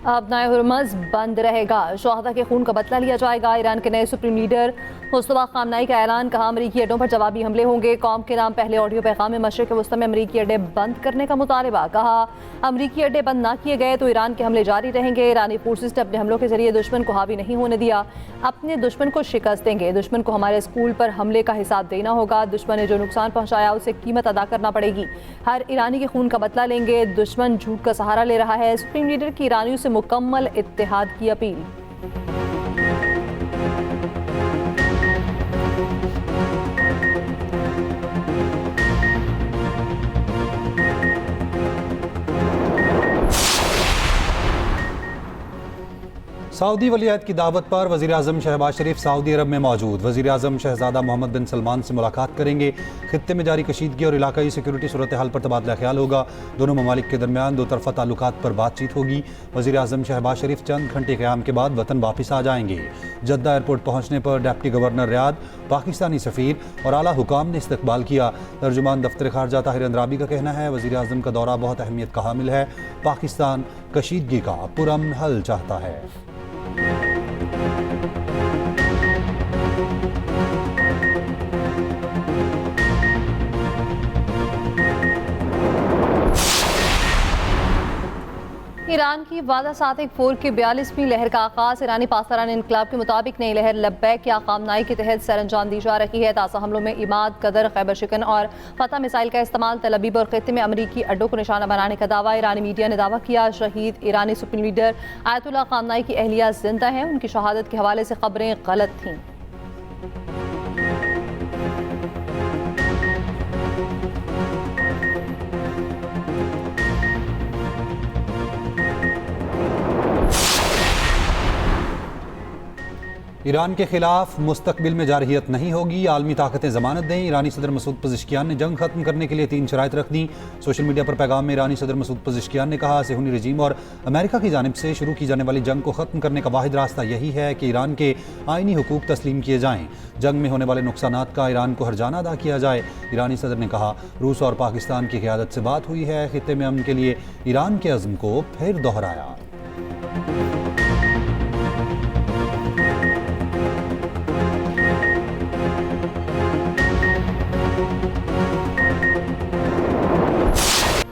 अब नए हुरमज़ बंद रहेगा, शोहदा के खून का बदला लिया जाएगा। ईरान के नए सुप्रीम लीडर मुस्तफा खामनाई का ऐलान, कहा अमरीकी अड्डों पर जवाबी हमले होंगे। कौम के नाम पहले ऑडियो पैगाम में मशरिक़ वस्ती में अमरीकी अड्डे बंद करने का मुतालबा, कहा अमरीकी अड्डे बंद ना किए गए तो ईरान के हमले जारी रहेंगे। ईरानी फोर्सेस ने अपने हमलों के जरिए दुश्मन को हावी नहीं होने दिया, अपने दुश्मन को शिकस्त देंगे। दुश्मन को हमारे स्कूल पर हमले का हिसाब देना होगा। दुश्मन ने जो नुकसान पहुंचाया उसे कीमत अदा करना पड़ेगी। हर ईरानी के खून का बदला लेंगे। दुश्मन झूठ का सहारा ले रहा है। सुप्रीम लीडर की ईरानियों से मुकम्मल इत्तेहाद की अपील। सऊदी वलीअहद की दावत पर वज़ीर आज़म शहबाज शरीफ सऊदी अरब में मौजूद। वज़ीर आज़म शहज़ादा मोहम्मद बिन सलमान से मुलाकात करेंगे। खित्ते में जारी कशीदगी और इलाकाई सिक्योरिटी सूरत हाल पर तबादला ख्याल होगा। दोनों ममालिक के दरमियान दो तरफ़ा ताल्लुकात पर बातचीत होगी। वज़ीर आज़म शहबाज शरीफ चंद घंटे क़याम के बाद वतन वापस आ जाएंगे। जद्दा एयरपोर्ट पहुँचने पर डिप्टी गवर्नर रियाद, पाकिस्तानी सफ़ीर और आला हुकाम ने इस्तकबाल किया। तर्जुमान दफ्तर ख़ारजा ताहिर अंद्राबी का कहना है वज़ीर आज़म का दौरा बहुत अहमियत का हामिल है। पाकिस्तान कशीदगी का पुरअमन हल चाहता है। ईरान की वादा सादिक 4 की 42वीं लहर का आगाज। ईरानी पासदारान इनकलाब के मुताबिक नई लहर लब्बैक या खामनाई के तहत सर अंजाम दी जा रही है। ताज़ा हमलों में इमाद, कदर, खैबर शिकन और फतह मिसाइल का इस्तेमाल, तल अबीब और खित्ते में अमरीकी अड्डों को निशाना बनाने का दावा। ईरानी मीडिया ने दावा किया शहीद ईरानी सुप्रीम लीडर आयतुल्लाह खामनाई की अहलिया जिंदा हैं। उनकी शहादत के हवाले से खबरें गलत थीं। ईरान के खिलाफ मुस्तकबिल में जारहियत नहीं होगी, आलमी ताकतें जमानत दें। ईरानी सदर मसूद पज़ेश्कियान ने जंग खत्म करने के लिए 3 शराइत रख दी। सोशल मीडिया पर पैगाम में ईरानी सदर मसूद पज़ेश्कियान ने कहा सेहूनी रजीम और अमेरिका की जानिब से शुरू की जाने वाली जंग को ख़त्म करने का वाहिद रास्ता यही है कि ईरान के आइनी हुकूक तस्लीम किए जाएँ। जंग में होने वाले नुकसानात का ईरान को हर्जाना अदा किया जाए। ईरानी सदर ने कहा रूस और पाकिस्तान की क़यादत से बात हुई है। खित्ते में अमन के लिए ईरान के अज़्म को फिर दोहराया।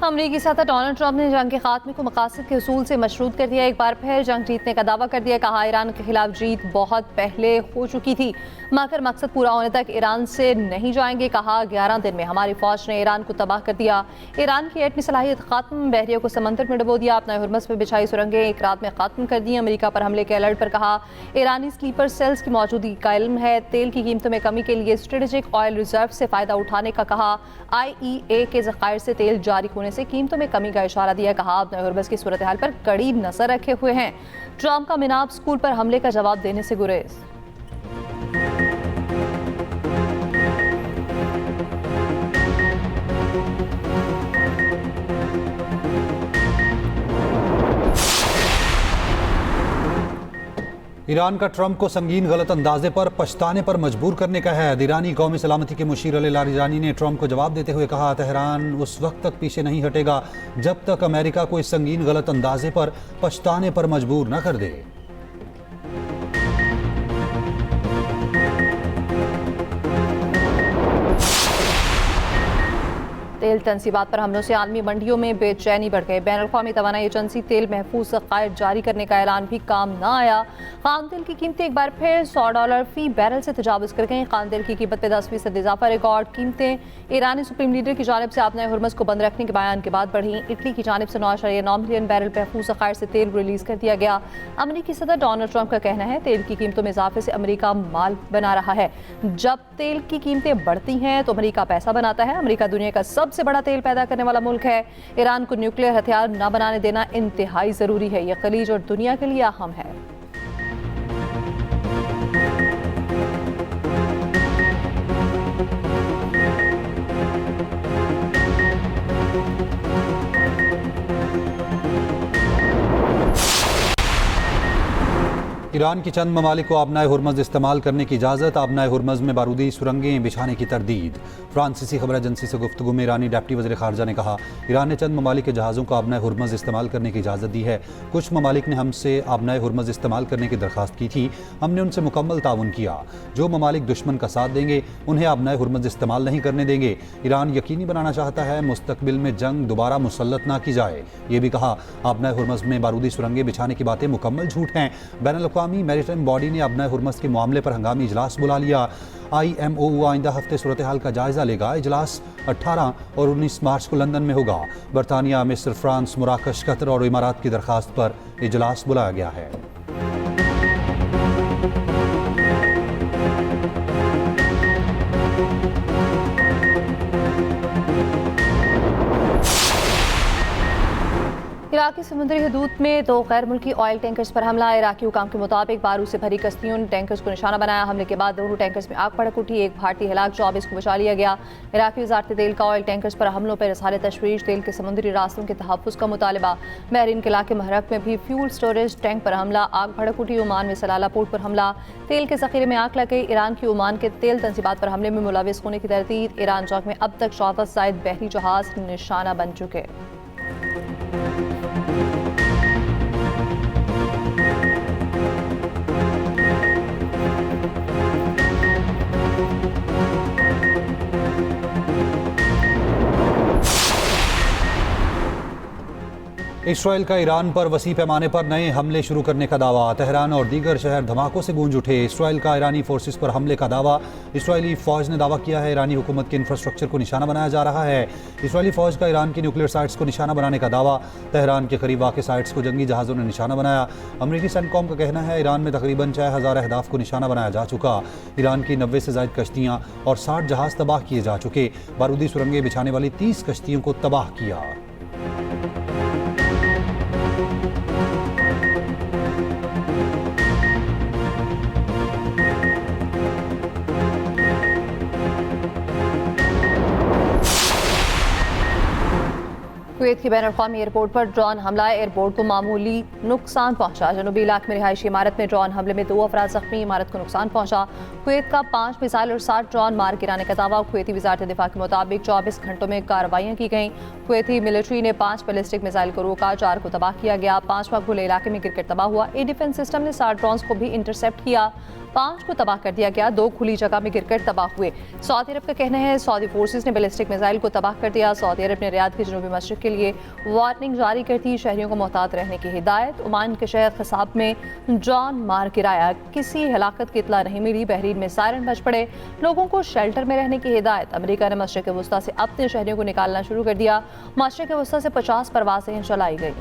अमरीकी सदर डोनाल्ड ट्रंप ने जंग के खात्मे को मकासद के उसूल से मशरूत कर दिया। एक बार फिर जंग जीतने का दावा कर दिया। कहा ईरान के खिलाफ जीत बहुत पहले हो चुकी थी, मगर मकसद पूरा होने तक ईरान से नहीं जाएंगे। कहा 11 दिन में हमारी फौज ने ईरान को तबाह कर दिया। ईरान की एटमी सलाहियत खत्म, बहरियों को समंदर में डुबो दिया। अपना हुरमज़ पर बिछाई सुरंगें एक रात में खत्म कर दी। अमरीका पर हमले के अलर्ट पर कहा ईरानी स्लीपर सेल्स की मौजूदगी का इल्म है। तेल की कीमतों में कमी के लिए स्ट्रेटेजिक ऑयल रिजर्व से फ़ायदा उठाने का कहा। IEA के ज़खायर से तेल जारी होने से कीमतों में कमी का इशारा दिया। कहा अपने हुरमज़ की सूरत हाल पर कड़ी नजर रखे हुए हैं। ट्रंप का मिनाब स्कूल पर हमले का जवाब देने से गुरेज। ईरान का ट्रंप को संगीन गलत अंदाजे पर पछताने पर मजबूर करने का है। ईरानी कौमी सलामती के मुशीर अली लारिजानी ने ट्रंप को जवाब देते हुए कहा तेहरान उस वक्त तक पीछे नहीं हटेगा जब तक अमेरिका को इस संगीन गलत अंदाजे पर पछताने पर मजबूर न कर दे। तेल तनसीबात पर हमलों से आलमी मंडियों में बेचैनी बढ़ गई। बैनुल-अक़वामी तवानाई एजेंसी तेल महफूज ज़खायर जारी करने का ऐलान भी काम न आया। खाम तेल की कीमतें एक बार फिर $100 फी बैरल से तजावुज़ कर गई। खाम तेल की कीमत में 10% इजाफा रिकॉर्ड कीमतें। ईरानी सुप्रीम लीडर की जानिब से अपने हुरमज़ को बंद रखने के बयान के बाद बढ़ी। इटली की जानिब से 9.9 मिलियन बैरल महफूज ज़खायर से तेल रिलीज कर दिया गया। अमरीकी सदर डोनाल्ड ट्रंप का कहना है तेल की कीमतों में इजाफे से अमरीका माल बना रहा है। जब तेल की कीमतें बढ़ती हैं तो अमरीका पैसा बनाता है। अमरीका दुनिया का सबसे बड़ा तेल पैदा करने वाला मुल्क है। ईरान को न्यूक्लियर हथियार न बनाने देना इंतहाई जरूरी है। यह खलीज और दुनिया के लिए अहम है। ईरान की चंद ममालिक को आबनाए हुर्मज़ इस्तेमाल करने की इजाज़त, आबनाए हुर्मज़ में बारूदी सुरंगें बिछाने की तरदीद। फ्रांसीसी खबर एजेंसी से गुफ्तगू में ईरानी डिप्टी वज़ीर ख़ारजा ने कहा, ईरान ने चंद ममालिक के जहाज़ों को आबनाए हुर्मज़ इस्तेमाल करने की इजाज़त दी है। कुछ ममालिक ने हमसे आबनाए हुर्मज़ इस्तेमाल करने की दरख्वास्त की थी, हमने उनसे मुकम्मल ताउन किया। जो ममालिक दुश्मन का साथ देंगे उन्हें आबनाए हुर्मज़ इस्तेमाल नहीं करने देंगे। ईरान यकीनी बनाना चाहता है मुस्तकबिल में जंग दोबारा मुसल्लत ना की जाए। ये भी कहा, आबनाए हुर्मज़ में बारूदी सुरंगें बिछाने की बातें मुकम्मल झूठ हैं। बैनुल-अक़वामी मैरीटाइम बॉडी ने आबनाए हुर्मज़ के मामले पर हंगामी इजलास बुला लिया। IMO आइंदा हफ्ते सूरत हाल का जायजा लेगा। इजलास 18 और 19 मार्च को लंदन में होगा। बरतानिया, मिस्र, फ्रांस, मराकश, कतर और इमारात की दरख्वास्त पर इजलास बुलाया गया है। इराकी समुद्री हदूद में 2 गैर मुल्की ऑयल टैंकर्स पर हमला। इराकी हुकाम के मुताबिक बारूद से भरी कश्तियों ने टैंकर्स को निशाना बनाया। हमले के बाद दोनों टैंकर्स में आग भड़क उठी। एक भारतीय हलाक, 24 को बचा लिया गया। इराकी वजारत तेल का ऑयल टैंकर्स पर हमलों पर इज़हार तशवीश, तेल के समुद्री रास्तों के तहफ़्फ़ुज़ का मुतालबा। बहरीन के इलाके महरक में भी फ्यूल स्टोरेज टैंक पर हमला, आग भड़क उठी। ओमान में सलाला पोर्ट पर हमला, तेल के ज़ख़ीरे में आग लग गई। ईरान की ओमान के तेल तंसीबात पर हमले में मुलविस होने की तरदीद। ईरान जंग में अब तक 14 से ज़ायद बहरी जहाज निशाना बन चुके। इसराइल का ईरान पर वसी पैमाने पर नए हमले शुरू करने का दावा। तेहरान और दीगर शहर धमाकों से गूंज उठे। इसराइल का ईरानी फोर्सेस पर हमले का दावा। इसराइली फौज ने दावा किया है ईरानी हुकूमत के इंफ्रास्ट्रक्चर को निशाना बनाया जा रहा है। इसराइली फौज का ईरान की न्यूक्लियर साइट्स को निशाना बनाने का दावा। तेहरान के करीब वाक़ साइट्स को जंगी जहाज़ों ने निशाना बनाया। अमरीकी सेंटकॉम का कहना है ईरान में तकरीबन 6000 अहदाफ को निशाना बनाया जा चुका। ईरान की 90 से ज़ायद कश्तियाँ और 60 जहाज़ तबाह किए जा चुके। बारूदी सुरंगें बिछाने वाली 30 कश्तियों को तबाह किया। कुवैत की बैनुल-अक़वामी एयरपोर्ट पर ड्रोन हमला। एयरपोर्ट को मामूली नुकसान पहुंचा। जनूबी इलाके में रिहायशी इमारत में ड्रोन हमले में 2 अफराद जख्मी, इमारत को नुकसान पहुंचा। कुवैत का 5 मिसाइल और 60 ड्रोन मार गिराने का दावा। कुवैती वज़ारत दिफा के मुताबिक 24 घंटों में कार्रवाइयाँ की गईं। कुवैती मिलिट्री ने 5 बैलिस्टिक मिसाइल को रोका, 4 को तबाह किया गया। 5वां खुले इलाके में गिरकर तबाह हुआ। एयर डिफेंस सिस्टम ने 60 ड्रोन्स को भी इंटरसेप्ट किया, 5 को तबाह कर दिया गया, 2 खुली जगह में गिरकर तबाह हुए। सऊदी अरब का कहना है सऊदी फोर्सेस ने बैलिस्टिक मिसाइल को तबाह कर दिया। सऊदी अरब ने रियाद के जनूबी मशरिक के लिए वार्निंग जारी कर दी, शहरियों को मोहतात रहने की हिदायत। ओमान के शहर खसाब में ड्रोन मार गिराया, किसी हलाकत की इतला नहीं मिली। बहरीन में सायरन बज पड़े, लोगों को शेल्टर में रहने की हिदायत। अमेरिका ने मशरिक वस्ता से अपने शहरियों को निकालना शुरू कर दिया। मशरिक वस्ता से 50 परवाजें चलाई गई।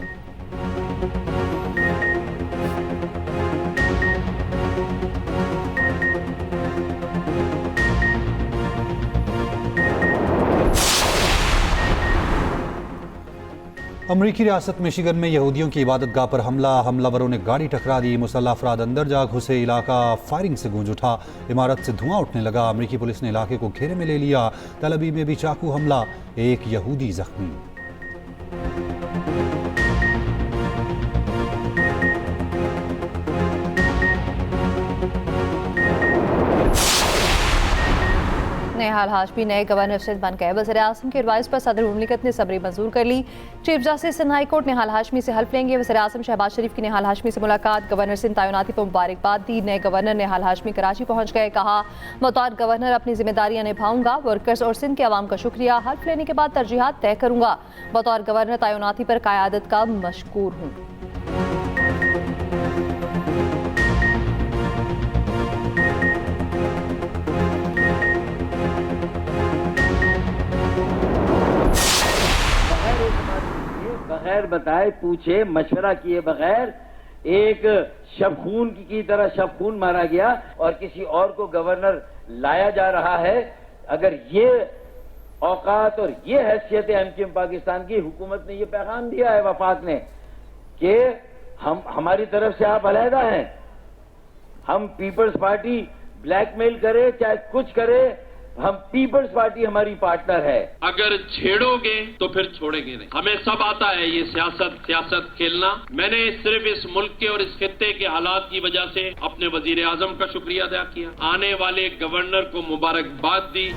अमरीकी रियासत मिशिगन में यहूदियों की इबादतगाह पर हमला। हमलावरों ने गाड़ी टकरा दी, मुसल्लह अफराद अंदर जा घुसे। इलाका फायरिंग से गूंज उठा, इमारत से धुआं उठने लगा। अमरीकी पुलिस ने इलाके को घेरे में ले लिया। तल अवीव में भी चाकू हमला, 1 यहूदी जख्मी। नेहाल हाशमी नए गवर्नर सिंध बन गए। वज़ीर आज़म के एडवाइस पर सदर मुमलिकत ने सबरी मंजूर कर ली। Chief justice Sindh high court Nehal Hashmi से हल्फ लेंगे। वज़ीर आज़म शहबाज शरीफ की नेहाल हाशमी से मुलाकात, गवर्नर सिंध तैनाती पर मुबारकबाद दी। नए गवर्नर नेहाल हाशमी कराची पहुंच गए, कहा बतौर गवर्नर अपनी जिम्मेदारियां निभाऊंगा, वर्कर्स और सिंध के अवाम का शुक्रिया। हल्फ लेने के बाद तरजीहात तय करूंगा। बतौर गवर्नर तैनाती पर क़यादत का मशकूर हूँ। बगैर बताए, पूछे, मशवरा किए बगैर एक शबखून की तरह शबखून मारा गया और किसी और को गवर्नर लाया जा रहा है। अगर ये औकात और ये हैसियत है एमक्यूएम पाकिस्तान की, हुकूमत ने ये पैगाम दिया है वफाक ने कि हमारी तरफ से आप अलहदा हैं, हम पीपल्स पार्टी ब्लैकमेल करे चाहे कुछ करे, हम पीपल्स पार्टी हमारी पार्टनर है। अगर छेड़ोगे तो फिर छोड़ेंगे नहीं। हमें सब आता है ये सियासत खेलना। मैंने सिर्फ इस मुल्क के और इस खित्ते के हालात की वजह से अपने वजीर आजम का शुक्रिया अदा किया, आने वाले गवर्नर को मुबारकबाद दी।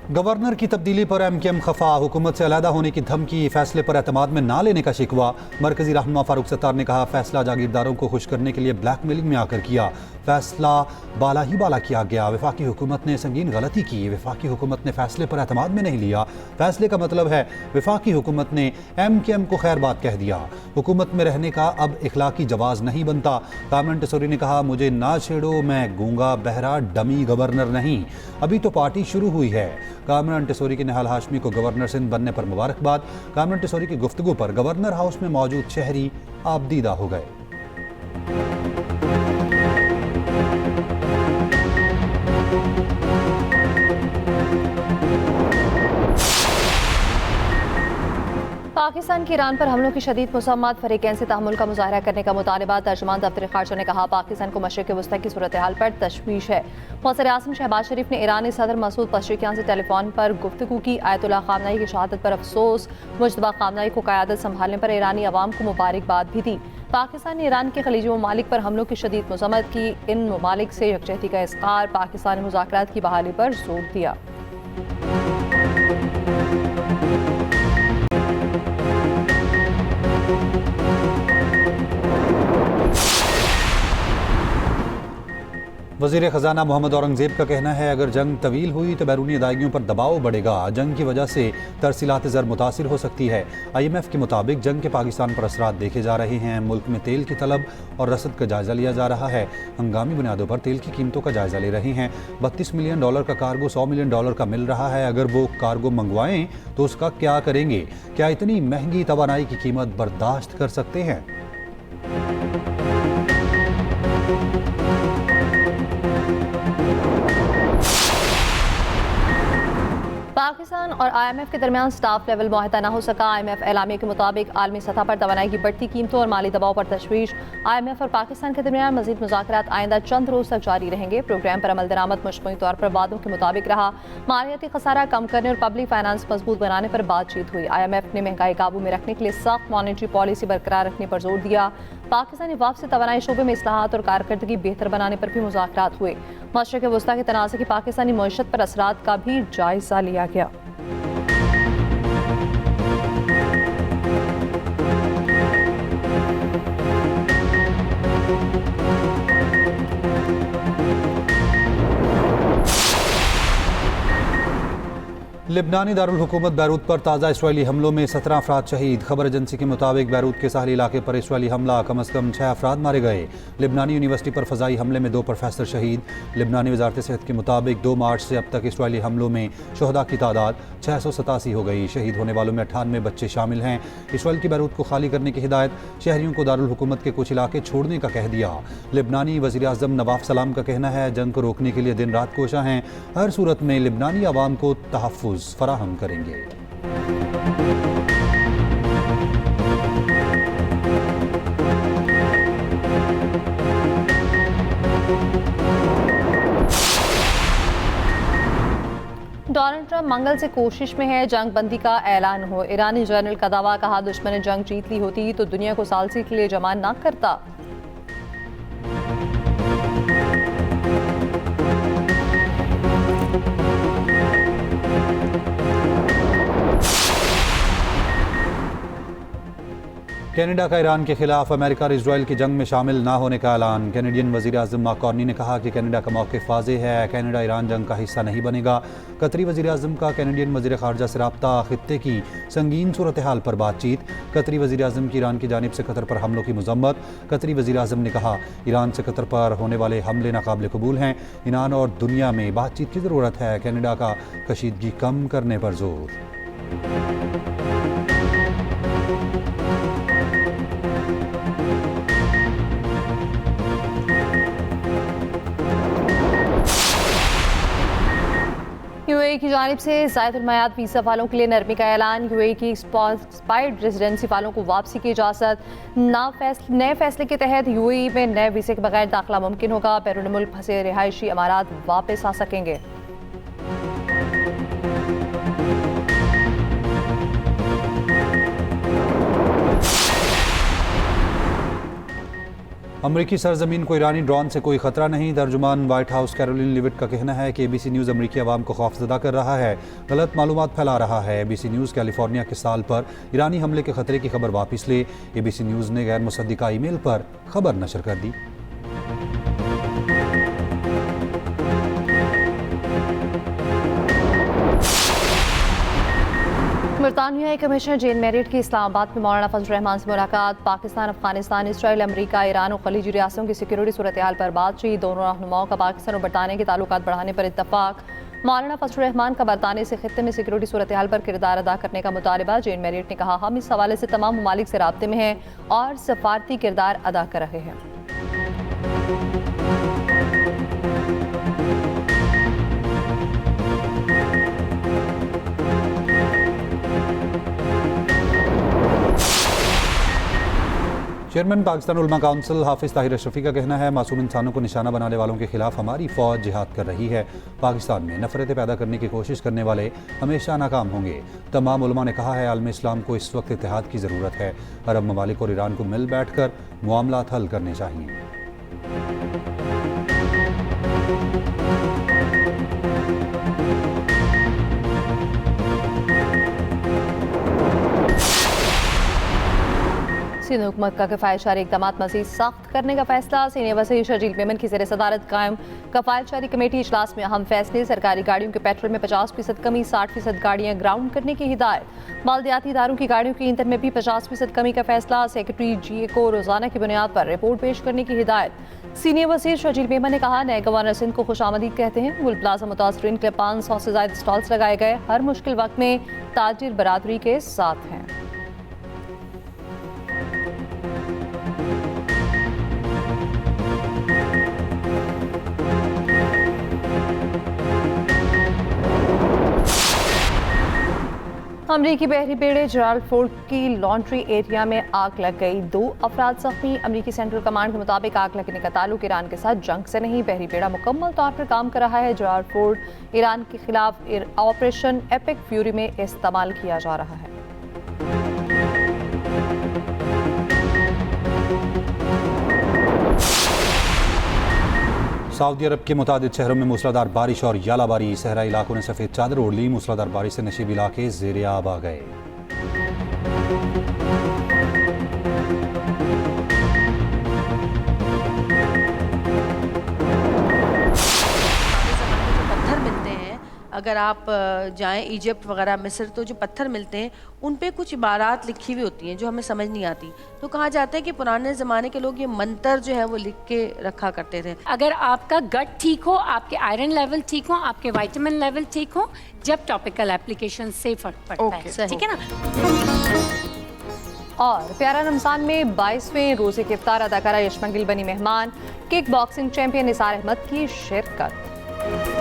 गवर्नर की तब्दीली पर MKM खफा, हुकूमत से अलहदा होने की धमकी, फैसले पर एतमाद में ना लेने का शिकवा। मरकजी रहनुमा फारूक सत्तार ने कहा, फैसला जागीरदारों को खुश करने के लिए ब्लैकमेलिंग में आकर किया, फैसला बाला ही बाला किया गया। वफाकी हुकूमत ने संगीन गलती की, वफाकी हुकूमत ने फैसले पर एतमाद में नहीं लिया। फैसले का मतलब है वफाकी हुकूमत ने MKM को खैर बात कह दिया। हुकूमत में रहने का अब इखलाकी जवाज़ नहीं बनता। कामरान टेसोरी ने कहा, मुझे ना छेड़ो, मैं गूंगा बहरा डमी गवर्नर नहीं, अभी तो पार्टी शुरू हुई है। कामरान टेसोरी के निहाल हाशमी को गवर्नर सिंध बनने पर मुबारकबाद। कामरान टेसोरी की गुफ्तगू पर गवर्नर हाउस में मौजूद शहरी आबदीदा हो गए। पाकिस्तान की ईरान पर हमलों की शदीद मुसम्मत, फरीकैन से तहम्मुल का मुजाहरा करने का मुतालबा। तर्जुमान दफ्तर खारजा ने कहा, पाकिस्तान को मशरिक़ वस्ता की सूरत हाल पर तशवीश है। वज़ीर आज़म शहबाज शरीफ ने ईरानी सदर मसूद पज़ेश्कियान से टेलीफोन पर गुफ्तगू की। आयतुल्लाह ख़ामनई की शहादत पर अफसोस, मुज्तबा ख़ामनई को क़यादत संभालने पर ईरानी अवाम को मुबारकबाद भी दी। पाकिस्तान ने ईरान के खलीजी ममालिक पर हमलों की शदीद मज़म्मत की। इन ममालिक से यकजहती का इज़हार, पाकिस्तान ने मुज़ाकरात की बहाली पर जोर दिया। वज़ीर ख़जाना मोहम्मद औरंगज़ेब का कहना है, अगर जंग तवील हुई तो बैरूनी अदायगियों पर दबाव बढ़ेगा, जंग की वजह से तरसीलात ज़र मुतासिर हो सकती है। IMF के मुताबिक जंग के पाकिस्तान पर असरात देखे जा रहे हैं। मुल्क में तेल की तलब और रसद का जायज़ा लिया जा रहा है। हंगामी बुनियादों पर तेल की कीमतों का जायज़ा ले रहे हैं। $32 मिलियन का कार्गो $100 मिलियन का मिल रहा है। अगर वो कार्गो मंगवाएं तो उसका क्या करेंगे? क्या इतनी महंगी तवानाई की कीमत बर्दाश्त कर सकते हैं? पाकिस्तान और IMF के दरमियान स्टाफ लेवल मुआहदा न हो सका। IMF एलामिया के मुताबिक आलमी सतह पर तवानाई की बढ़ती कीमतों और माली दबाव पर तशवीश। IMF और पाकिस्तान के दरमियान मजीद मुज़ाकरात आइंदा चंद रोज तक जारी रहेंगे। प्रोग्राम पर अमल दरामद मजमूई तौर पर वादों के मुताबिक रहा। मालियाती खसारा कम करने और पब्लिक फाइनेंस मजबूत बनाने पर बातचीत हुई। IMF ने महंगाई काबू में रखने के लिए सख्त मॉनेटरी पॉलिसी बरकरार रखने पर जोर दिया। पाकिस्तानी वापसी तवानाई शोबे में इस्लाहात और कारकर्दगी बेहतर बनाने पर भी मुज़ाकरात हुए। मशरिक़ वस्ता के तनाज़े की पाकिस्तानी मईशत पर असरात का भी जायजा लिया गया। लिबनानी दारुल हुकूमत बैरूत पर ताज़ा इसराइली हमलों में 17 अफराद शहीद। खबर एजेंसी के मुताबिक बैरूत के साहली इलाके पर इसराइली हमला, कम अज़ कम 6 अफराद मारे गए। लिबनानी यूनिवर्सिटी पर फ़ज़ाई हमले में 2 प्रोफेसर शहीद। लिबनानी वज़ारत सेहत के मुताबिक 2 मार्च से अब तक इसराइली हमलों में शुहदा की तादाद 687 हो गई। शहीद होने वालों में 98 बच्चे शामिल हैं। इसराइल की बैरूत को खाली करने की हिदायत, शहरियों को दारुल हुकूमत के कुछ इलाके छोड़ने का कह दिया। लिबनानी वज़ीर आज़म नवाफ सलाम का कहना है, जंग को रोकने के लिए दिन रात कोशा हैं, हर सूरत में लिबनानी आवाम को तहफ़्फ़ुज़ फराहम करेंगे। डोनाल्ड ट्रंप मंगल से कोशिश में है जंग बंदी का ऐलान हो। ईरानी जनरल का दावा, कहा दुश्मन ने जंग जीत ली होती तो दुनिया को सालसी के लिए जमा न करता। कनाडा का ईरान के खिलाफ अमेरिका और इजराइल की जंग में शामिल ना होने का ऐलान। कैनेडियन वज़ीर आज़म मार्क कार्नी ने कहा कि कनाडा का मौक़िफ़ वाज़ेह है, कनाडा ईरान जंग का हिस्सा नहीं बनेगा। कतरी वज़ीर आज़म का कैनेडियन वज़ीर ख़ारजा से रब्ता, ख़ित्ते की संगीन सूरत हाल पर बातचीत। कतरी वज़ीर आज़म की ईरान की जानिब से कतर पर हमलों की मज़म्मत। कतरी वज़ीर आज़म ने कहा, ईरान से कतर पर होने वाले हमले नाकाबिल कबूल हैं। ईरान और दुनिया में बातचीत की ज़रूरत है। कनाडा का कशीदगी कम करने पर जोर। यूएई यूएई की जानिब से ज़ायद उल-मयाद वीज़ा वालों के लिए नरमी का ऐलान। यूएई की एक्सपायर्ड रेजिडेंसी वालों को वापसी की इजाज़त। नए फैसले के तहत यूएई में नए वीज़े के बगैर दाखिला मुमकिन होगा। बैरून मुल्क फंसे रिहायशी अमारात वापस आ सकेंगे। अमरीकी सरजमीन को ईरानी ड्रोन से कोई खतरा नहीं। तर्जुमान व्हाइट हाउस कैरोलिन लिविट का कहना है कि एबीसी न्यूज़ अमरीकी अवाम को खौफजदा कर रहा है, गलत मालूमात फैला रहा है। एबीसी न्यूज़ कैलिफोर्निया के साल पर ईरानी हमले के खतरे की खबर वापस ले। एबीसी न्यूज़ ने गैर मुसद्दिका ईमेल पर खबर नशर कर दी। बरतानियाई कमिश्नर जेन मेरिट की इस्लामाबाद में मौलाना फजल रहमान से मुलाकात। पाकिस्तान, अफगानिस्तान, इसराइल, अमरीका, ईरान और खलीजी रियासतों की सिक्योरिटी सूरत हाल पर बातचीत। दोनों रहनुमाओं का पाकिस्तान और बरतानिया के ताल्लुकात बढ़ाने पर इत्तफाक। मौलाना फजल रहमान का बरतानिया से खित्ते में सिक्योरिटी सूरत हाल पर किरदार अदा करने का मुतालबा। जेन मेरिट ने कहा, हम इस हवाले से तमाम ममालिक से राब्ते में हैं और सफारती किरदार अदा कर रहे हैं। चेयरमैन पाकिस्तान उलमा काउंसिल हाफिज ताहिर अशरफी का कहना है, मासूम इंसानों को निशाना बनाने वालों के खिलाफ हमारी फौज जिहाद कर रही है। पाकिस्तान में नफरतें पैदा करने की कोशिश करने वाले हमेशा नाकाम होंगे। तमाम उलमा ने कहा है, आलम इस्लाम को इस वक्त इत्तेहाद की ज़रूरत है। अरब ममालिक और ईरान को मिल बैठ कर मामलात हल करने चाहिए। सिंध हुकूमत का किफ़ायतशारी इक़दाम मज़ीद सख्त करने का फैसला। सीनियर वज़ीर शर्जील मेमन की ज़ेर सदारत कायम किफ़ायतशारी कमेटी इजलास में अहम फैसले। सरकारी गाड़ियों के पेट्रोल में 50% कमी, 60% गाड़ियाँ ग्राउंड करने की हिदायत। मालदियाती इदारों की गाड़ियों की ईंधन में भी 50% कमी का फैसला। सेक्रेटरी GA को रोज़ाना की बुनियाद पर रिपोर्ट पेश करने की हिदायत। सीनियर वज़ीर शर्जील मेमन ने कहा, नए गवर्नर सिंध को खुशामदीद कहते हैं। गुल प्लाजा मुतासरीन के लिए 500 से ज़ायद स्टॉल्स लगाए गए। हर मुश्किल वक्त में ताजिर बरादरी के साथ हैं। अमरीकी बहरी बेड़े जराल्ड फोर्ड की लॉन्ड्री एरिया में आग लग गई। 2 अफराद जख्मी। अमरीकी सेंट्रल कमांड के मुताबिक आग लगने का ताल्लुक ईरान के साथ जंग से नहीं। बहरी बेड़ा मुकम्मल तौर पर काम कर रहा है। जराल्ड फोर्ड ईरान के खिलाफ ऑपरेशन एपिक फ्यूरी में इस्तेमाल किया जा रहा है। सऊदी अरब के मुतादिद शहरों में मूसलाधार बारिश और यालाबारी। सहरा इलाकों ने सफ़ेद चादर ओढ़ ली। मूसलाधार बारिश से नशीब इलाके ज़ेरे आब आ गए। अगर आप जाएं इजिप्ट वगैरह मिस्र, तो जो पत्थर मिलते हैं उन पे कुछ इबारात लिखी हुई होती हैं जो हमें समझ नहीं आती। तो कहा जाता है कि पुराने ज़माने के लोग ये मंतर जो है वो लिख के रखा करते थे। अगर आपका गट ठीक हो, आपके आयरन लेवल ठीक हो, आपके विटामिन लेवल ठीक हो, जब टॉपिकल एप्लीकेशन से फर्क पड़ता है, ठीक है ना। और प्यारा रमजान में 22वें रोजे के इफ्तार अदाकारा यशमा गिल बनी मेहमान। Kick boxing champion Nisar Ahmad की शिरकत।